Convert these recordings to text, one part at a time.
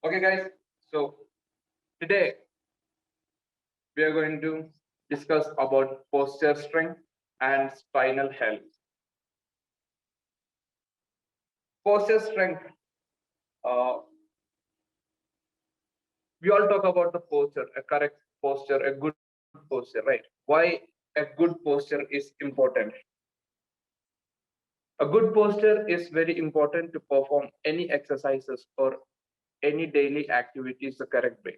Okay, guys. So today we are going to discuss about posture strength and spinal health. Posture strength. Uh, we all talk about the posture, a correct posture, a good posture, right? Why a good posture is important? A good posture is very important to perform any exercises or any daily activities the correct way.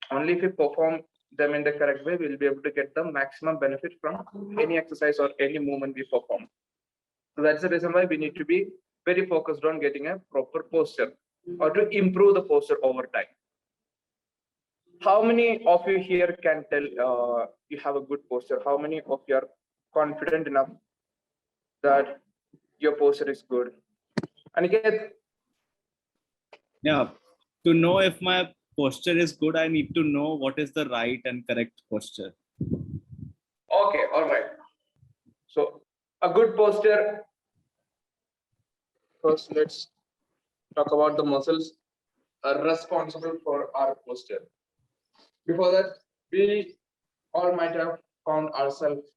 Only if we perform them in the correct way, we'll be able to get the maximum benefit from any exercise or any movement we perform. So that's the reason why we need to be very focused on getting a proper posture or to improve the posture over time. How many of you here can tell you have a good posture? How many of you are confident enough that your posture is good? Aniket? Yeah, to know if my posture is good, I need to know what is the right and correct posture. Okay, all right. So a good posture. First, let's talk about the muscles are responsible for our posture. Before that, we all might have found ourselves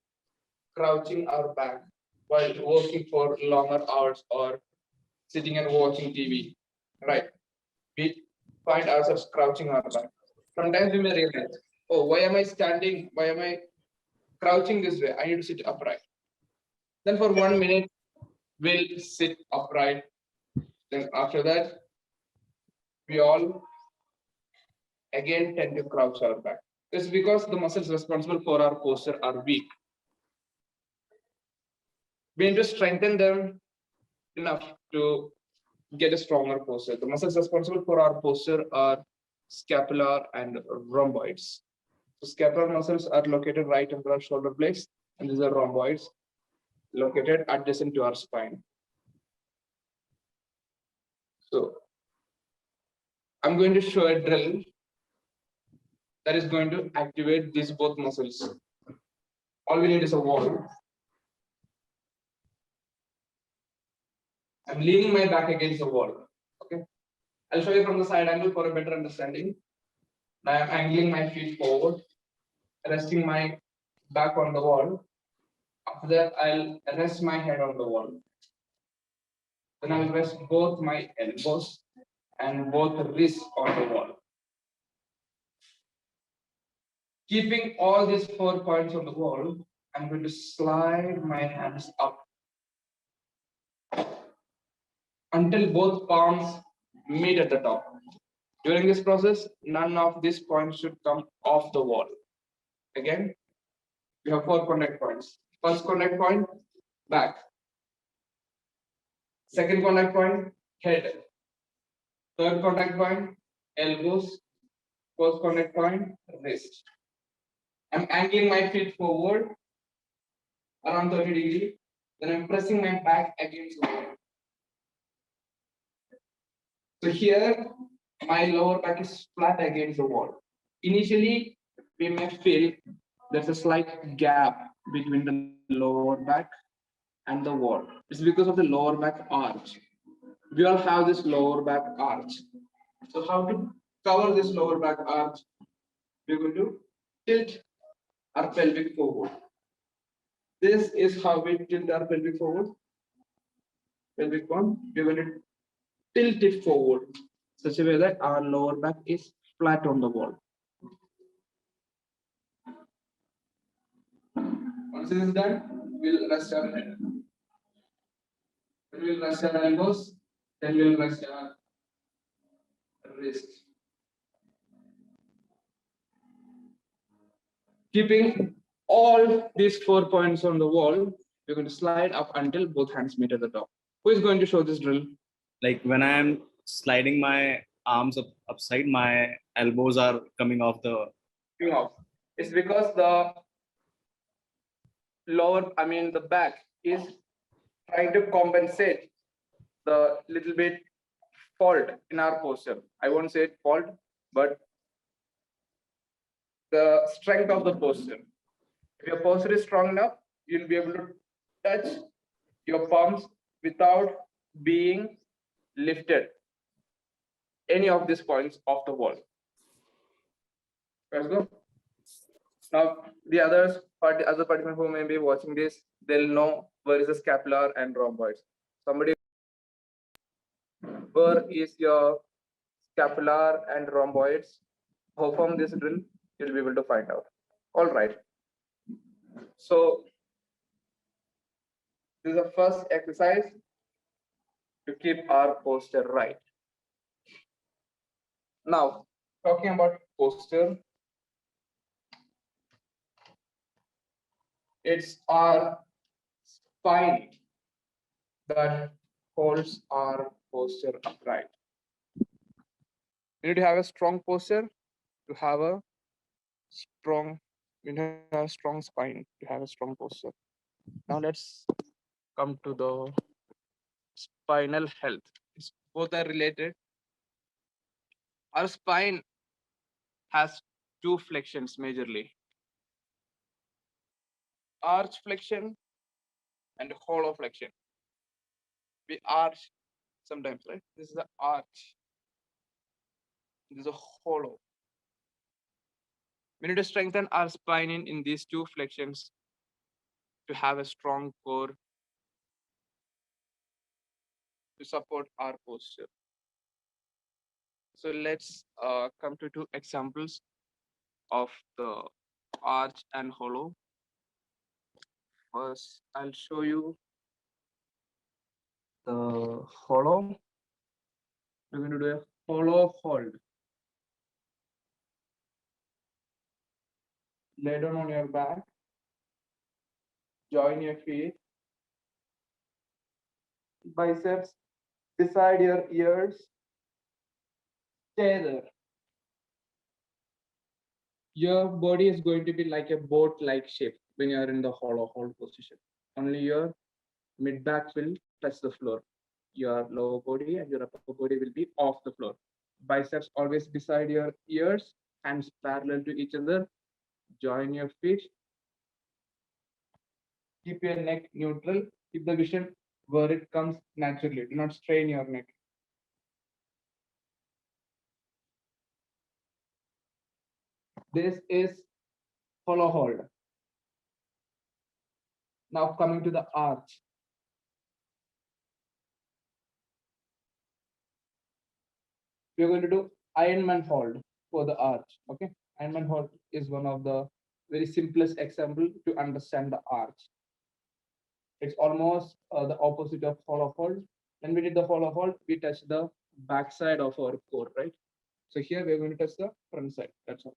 crouching our back while working for longer hours or sitting and watching TV. Right? We find ourselves crouching our back. Sometimes we may realize, oh, why am I standing? Why am I crouching this way? I need to sit upright. Then for 1 minute, we'll sit upright. Then after that, we all again tend to crouch our back. It's because the muscles responsible for our posture are weak. We need to strengthen them enough to get a stronger posture. The muscles responsible for our posture are scapular and rhomboids. So scapular muscles are located right under our shoulder blades, and these are rhomboids located adjacent to our spine. So I'm going to show a drill that is going to activate these both muscles. All we need is a wall. I'm leaning my back against the wall. Okay. I'll show you from the side angle for a better understanding. Now I'm angling my feet forward, resting my back on the wall. After that, I'll rest my head on the wall. Then I'll rest both my elbows and both wrists on the wall. Keeping all these 4 points on the wall, I'm going to slide my hands up until both palms meet at the top. During this process, none of these points should come off the wall. Again, we have 4 contact points. First contact point, back. Second contact point, head. Third contact point, elbows. Fourth contact point, wrist. I'm angling my feet forward around 30 degrees. Then I'm pressing my back against the wall. So here, my lower back is flat against the wall. Initially, we may feel there's a slight gap between the lower back and the wall. It's because of the lower back arch. We all have this lower back arch. So how to cover this lower back arch? We're going to tilt our pelvic forward. This is how we tilt our pelvic forward. Pelvic bone. We're going to tilt it forward such a way that our lower back is flat on the wall. Once this is done, we'll rest our head. Then we'll rest our elbows. Then we'll rest our wrist. Keeping all these 4 points on the wall, we're going to slide up until both hands meet at the top. Who is going to show this drill? Like when I am sliding my arms upside, my elbows are coming off the. It's because the the back is trying to compensate the little bit fault in our posture. I won't say fault, but the strength of the posture. If your posture is strong enough, you'll be able to touch your palms without being lifted. any of these points of the wall. Let's go. Now, the other participant who may be watching this, they'll know where is the scapular and rhomboids. Somebody, where is your scapular and rhomboids? Perform this drill, you'll be able to find out. All right. So, this is the first exercise to keep our posture right. Now, talking about posture, it's our spine that holds our posture upright. You need to have a strong posture to have a strong, you need to have a strong spine to have a strong posture. Now let's come to the spinal health. Both are related. Our spine has two flexions majorly: arch flexion and hollow flexion. We arch sometimes, right? This is the arch. This is a hollow. We need to strengthen our spine in these two flexions to have a strong core to support our posture. So let's come to two examples of the arch and hollow. First, I'll show you the hollow. We're going to do a hollow hold. Lay down on your back. Join your feet. Biceps beside your ears. Stay there. Your body is going to be like a boat-like shape when you are in the hollow hold position. Only your mid back will touch the floor. Your lower body and your upper body will be off the floor. Biceps always beside your ears, hands parallel to each other. Join your feet. Keep your neck neutral. Keep the vision where it comes naturally. Do not strain your neck. This is hollow hold. Now coming to the arch. We're going to do Ironman hold for the arch. Okay, Ironman hold is one of the very simplest example to understand the arch. It's almost the opposite of hollow hold. When we did the hollow hold, we touch the back side of our core, right? So here we're going to touch the front side. That's all.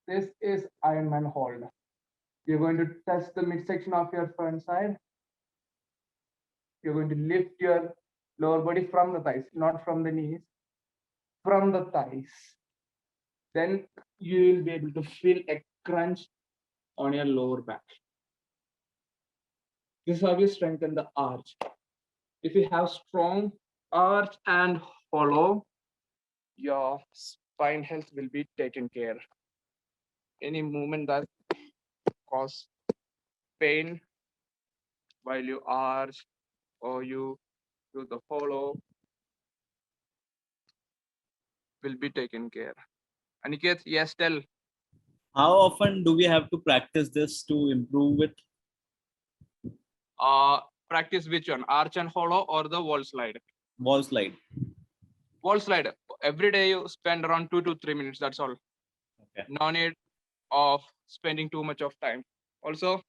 This is Ironman hold. You're going to touch the midsection of your front side. You're going to lift your lower body from the thighs, not from the knees, from the thighs. Then you will be able to feel a crunch on your lower back. This is how you strengthen the arch. If you have strong arch and hollow, your spine health will be taken care. Any movement that cause pain while you arch or you do the hollow will be taken care. Aniket, yes, tell. How often do we have to practice this to improve it? Practice which one? Arch and hollow or the wall slide? Wall slide. Wall slide. Every day you spend around 2 to 3 minutes. That's all. Okay. No need of spending too much of time. Also,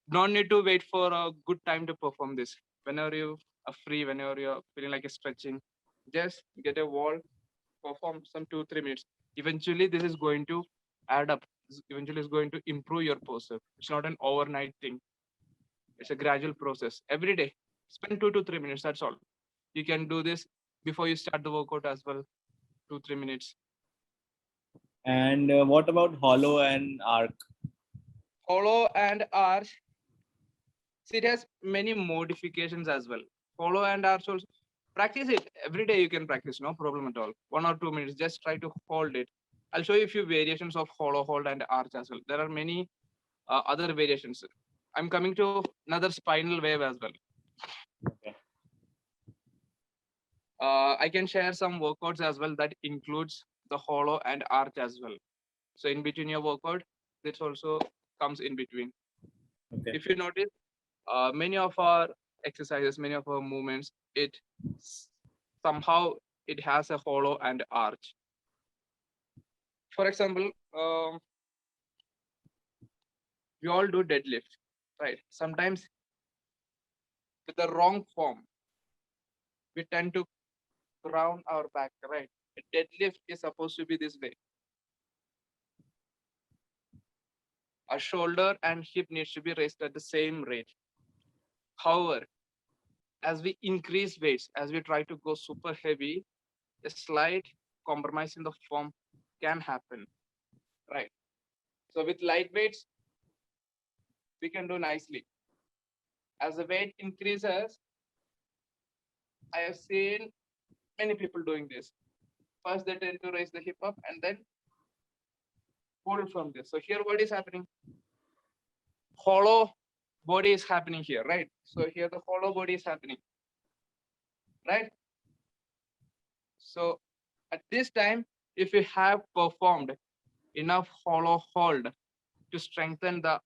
no need to wait for a good time to perform this. Whenever you are free, whenever you're feeling like a stretching, just get a wall, perform some 2-3 minutes. Eventually, this is going to add up. Eventually, it's going to improve your posture. It's not an overnight thing. It's a gradual process. Every day, spend 2 to 3 minutes. That's all. You can do this before you start the workout as well. 2-3 minutes. And what about hollow and arc? Hollow and arch. See, it has many modifications as well. Hollow and arch also. Practice it every day. You can practice, no problem at all. 1 or 2 minutes. Just try to hold it. I'll show you a few variations of hollow hold and arch as well. There are many other variations. I'm coming to another spinal wave as well. Okay. I can share some workouts as well that includes the hollow and arch as well. So in between your workout, this also comes in between. Okay. If you notice, many of our exercises, many of our movements, somehow it has a hollow and arch. For example, we all do deadlift, right? Sometimes with the wrong form, we tend to round our back, right? A deadlift is supposed to be this way. Our shoulder and hip needs to be raised at the same rate. However, as we increase weights, as we try to go super heavy, a slight compromise in the form can happen, right? So with light weights, we can do nicely. As the weight increases, I have seen many people doing this. First, they tend to raise the hip up and then pull from this. So here, what is happening? Hollow body is happening here, right? So here, the hollow body is happening, right? So at this time, if you have performed enough hollow hold to strengthen the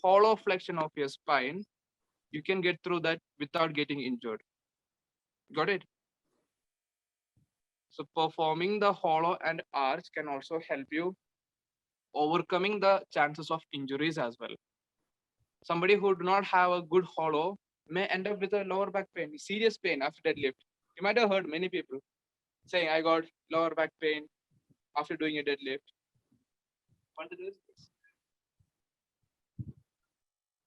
hollow flexion of your spine, you can get through that without getting injured. Got it? So performing the hollow and arch can also help you overcoming the chances of injuries as well. Somebody who do not have a good hollow may end up with a lower back pain, serious pain after deadlift. You might have heard many people saying, I got lower back pain after doing a deadlift. What it is?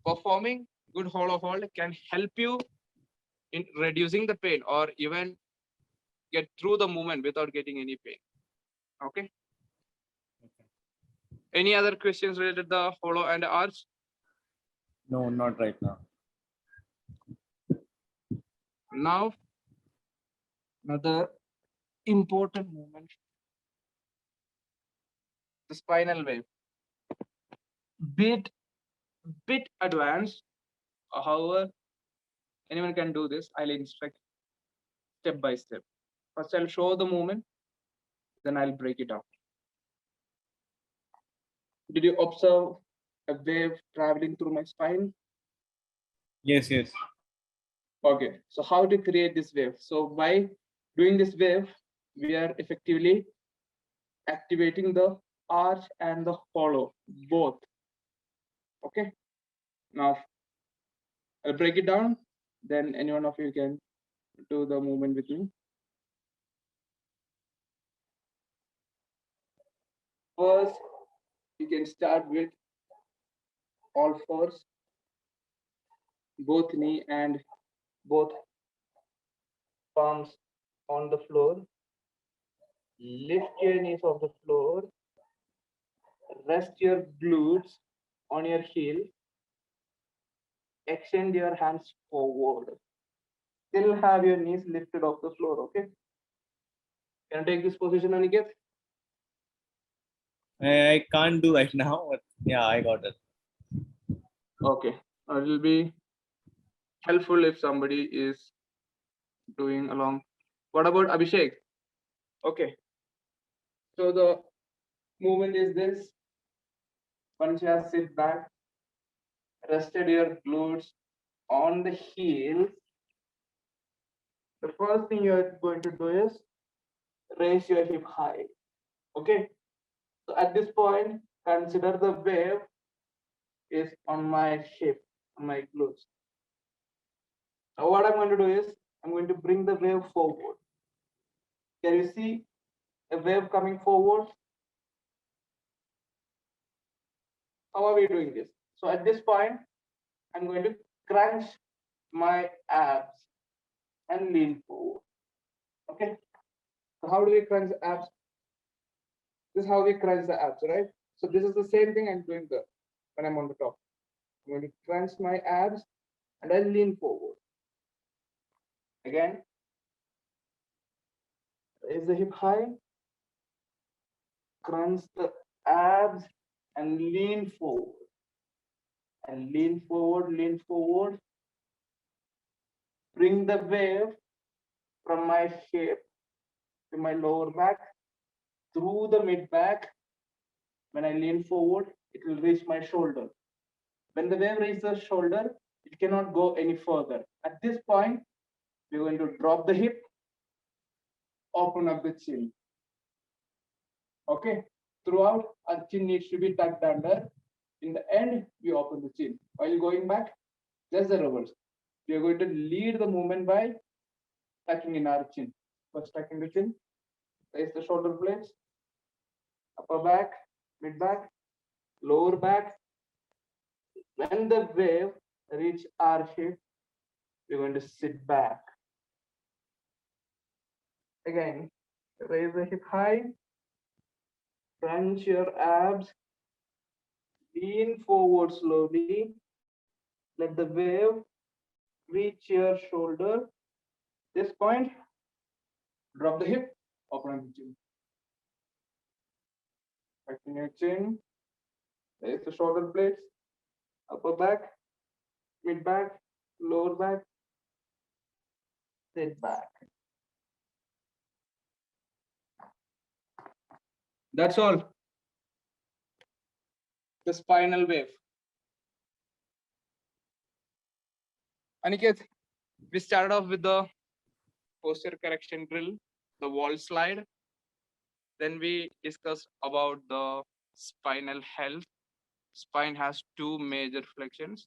Performing good hollow hold can help you in reducing the pain or even get through the movement without getting any pain. Okay. Any other questions related to the hollow and arch? No, not right now. Now, another important movement, the spinal wave. Bit advanced. However, anyone can do this. I'll instruct step by step. First, I'll show the movement, then I'll break it down. Did you observe a wave traveling through my spine? Yes, yes. Okay, so how to create this wave? So by doing this wave, we are effectively activating the arch and the hollow, both. Okay, now I'll break it down, then any one of you can do the movement with me. First, you can start with all fours, both knee and both palms on the floor. Lift your knees off the floor. Rest your glutes on your heel. Extend your hands forward. Still have your knees lifted off the floor, okay? Can I take this position, Aniket? I can't do right now, but yeah, I got it. Okay. It will be helpful if somebody is doing along. What about Abhishek? Okay. So the movement is this. Once you have sit back, rested your glutes on the heels, the first thing you're going to do is raise your hip high. Okay. So at this point, consider the wave is on my hip, on my glutes. Now what I'm going to do is I'm going to bring the wave forward. Can you see a wave coming forward? How are we doing this? So at this point, I'm going to crunch my abs and lean forward. Okay. So how do we crunch the abs? This is how we crunch the abs, right? So this is the same thing I'm doing when I'm on the top. I'm going to crunch my abs and then lean forward. Again, raise the hip high, crunch the abs and lean forward. and lean forward, lean forward. Bring the wave from my hip to my lower back, through the mid back. When I lean forward, it will reach my shoulder. When the wave reaches the shoulder, it cannot go any further. At this point, we're going to drop the hip, open up the chin. Okay, throughout, our chin needs to be tucked under. In the end, we open the chin. While going back, just the reverse. We are going to lead the movement by tucking in our chin. First, tucking the chin, raise the shoulder blades, upper back, mid back, lower back. When the wave reach our hip, we're going to sit back. Again, raise the hip high, crunch your abs, lean forward slowly, let the wave reach your shoulder. This point, drop the hip, open up the chin. Tucking your chin, raise the shoulder blades, upper back, mid back, lower back, sit back. That's all. The spinal wave. Aniket, we started off with the posture correction drill, the wall slide. Then we discussed about the spinal health. Spine has two major flexions,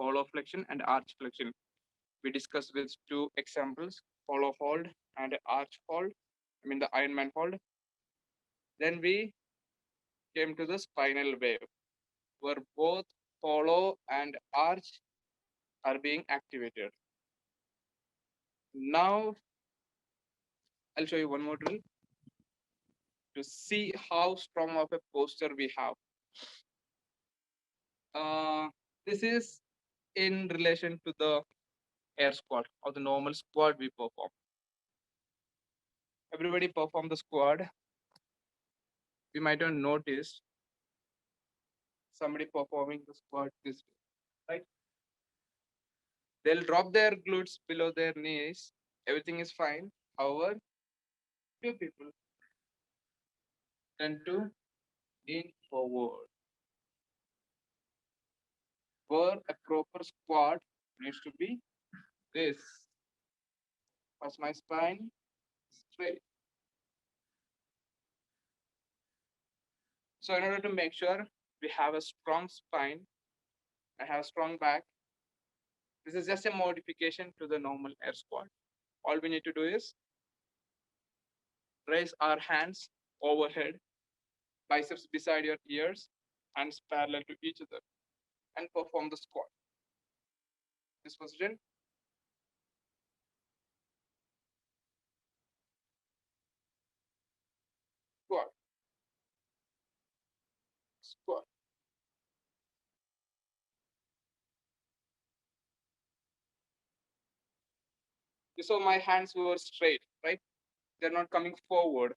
hollow flexion and arch flexion. We discussed with two examples, hollow hold and arch hold. I mean the Ironman hold. Then we came to the spinal wave, where both hollow and arch are being activated. Now I'll show you one more drill to see how strong of a posture we have. This is in relation to the air squat or the normal squat we perform. Everybody perform the squat. We might have noticed somebody performing the squat this way, right? They'll drop their glutes below their knees. Everything is fine. However, few people tend to lean forward. Where a proper squat needs to be this. First, my spine straight. So in order to make sure we have a strong spine, I have strong back. This is just a modification to the normal air squat. All we need to do is raise our hands overhead, biceps beside your ears, hands parallel to each other, and perform the squat. This position. Squat. Squat. You saw my hands were straight, right? They're not coming forward.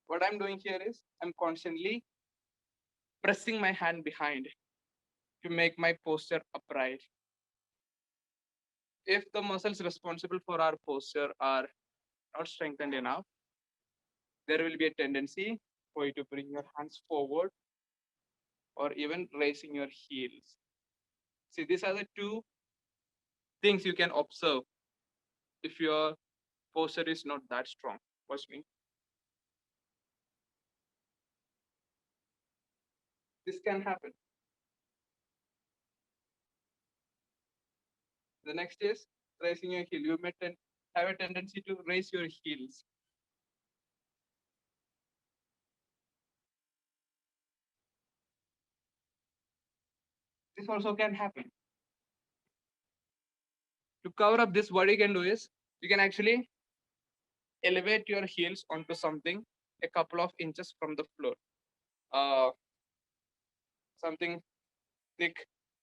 What I'm doing here is I'm constantly pressing my hand behind to make my posture upright. If the muscles responsible for our posture are not strengthened enough, there will be a tendency for you to bring your hands forward or even raising your heels. See, these are the two things you can observe if your posture is not that strong. Watch me. This can happen. The next is raising your heel. You may have a tendency to raise your heels. This also can happen. To cover up this, what you can do is you can actually elevate your heels onto something a couple of inches from the floor. Something thick,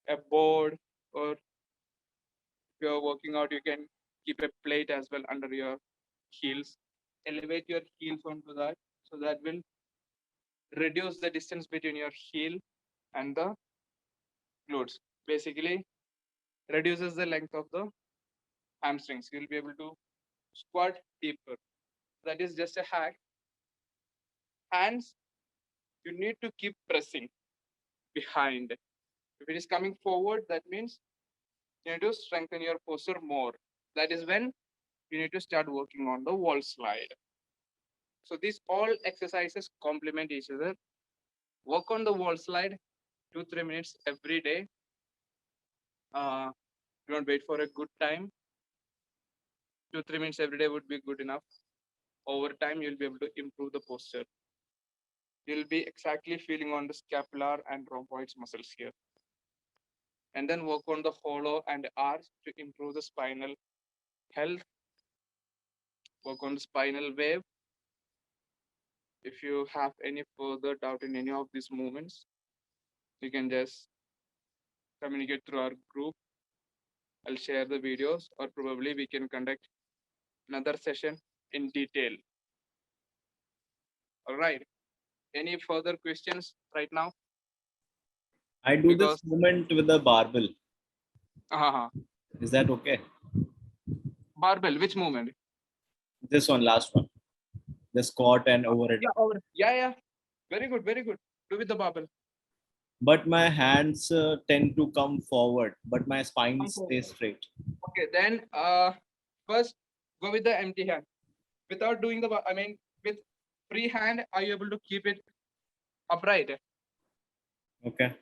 a board, or if you're working out, you can keep a plate as well under your heels. Elevate your heels onto that, so that will reduce the distance between your heel and the glutes. Basically, reduces the length of the hamstrings. You'll be able to squat deeper. That is just a hack. Hands, you need to keep pressing behind. If it is coming forward, that means you need to strengthen your posture more. That is when you need to start working on the wall slide. So these all exercises complement each other. Work on the wall slide 2-3 minutes every day. Don't wait for a good time. 2-3 minutes every day would be good enough. Over time, you'll be able to improve the posture. You'll be exactly feeling on the scapular and rhomboids muscles here. And then work on the hollow and arch to improve the spinal health. Work on the spinal wave. If you have any further doubt in any of these movements, you can just communicate through our group. I'll share the videos, or probably we can conduct another session in detail. All right. Any further questions right now? I do this Because movement with the barbell. uh, Is that okay? barbell, which movement? This one, last one. The squat and overhead. Yeah. Very good, very good. Do with the barbell. But my hands tend to come forward, but my spine Come stays forward. straight. Okay, then first go with the empty hand. Without doing the, with free hand, are you able to keep it upright? Okay.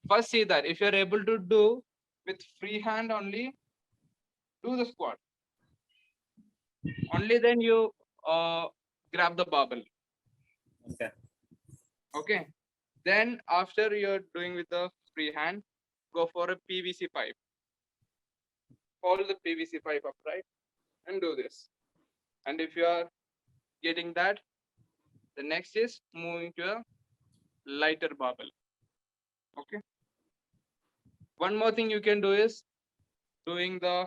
First see that if you're able to do with free hand only, do the squat. Only then you grab the barbell. Okay. Okay. Then after you're doing with the free hand, go for a PVC pipe. Hold the PVC pipe upright and do this. And if you are getting that, the next is moving to a lighter barbell. Okay. One more thing you can do is doing the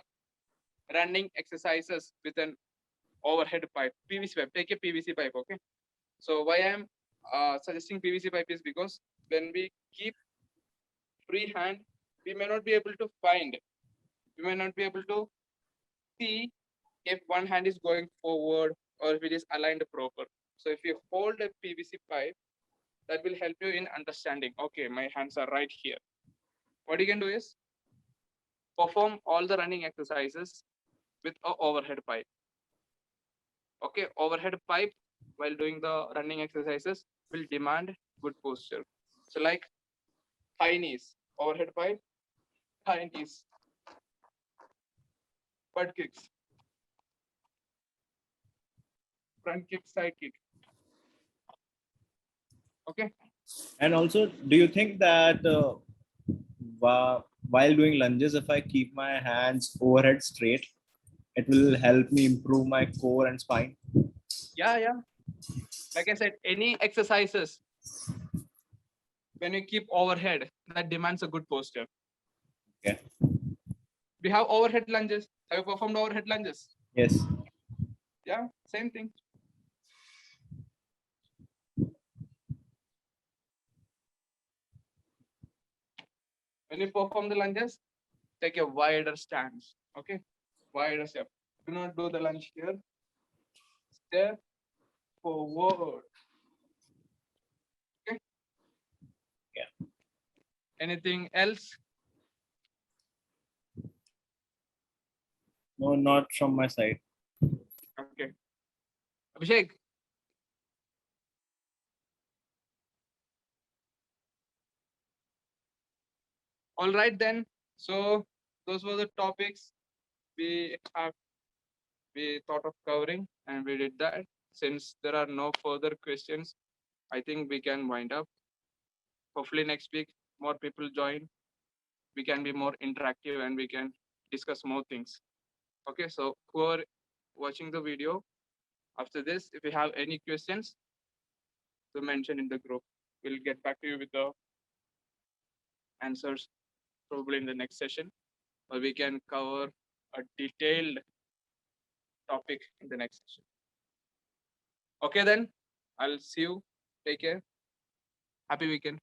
running exercises with an overhead pipe, PVC pipe. Take a PVC pipe. Okay. So why I'm suggesting PVC pipe is because when we keep free hand, we may not be able to find, we may not be able to see if one hand is going forward or if it is aligned proper. So if you hold a PVC pipe, that will help you in understanding, okay, my hands are right here. What you can do is perform all the running exercises with a overhead pipe. Okay, overhead pipe while doing the running exercises will demand good posture. So like high knees, overhead pipe, high knees, butt kicks, front kick, side kick. Okay. And also, do you think that while doing lunges, if I keep my hands overhead straight, it will help me improve my core and spine? Yeah. Like I said, any exercises when you keep overhead, that demands a good posture. Okay. We have overhead lunges. Have you performed overhead lunges? Yes. Yeah, same thing. When you perform the lunges, take a wider stance. Okay, wider step. Do not do the lunge here. Step forward. Okay. Yeah. Anything else? No, not from my side. Okay. Abhishek. All right then. So those were the topics we have we thought of covering, and we did that. Since there are no further questions, I think we can wind up. Hopefully next week more people join. We can be more interactive and we can discuss more things. Okay, so who are watching the video after this, if you have any questions, to mention in the group. We'll get back to you with the answers probably in the next session, or we can cover a detailed topic in the next session. Okay, then I'll see you. Take care. Happy weekend.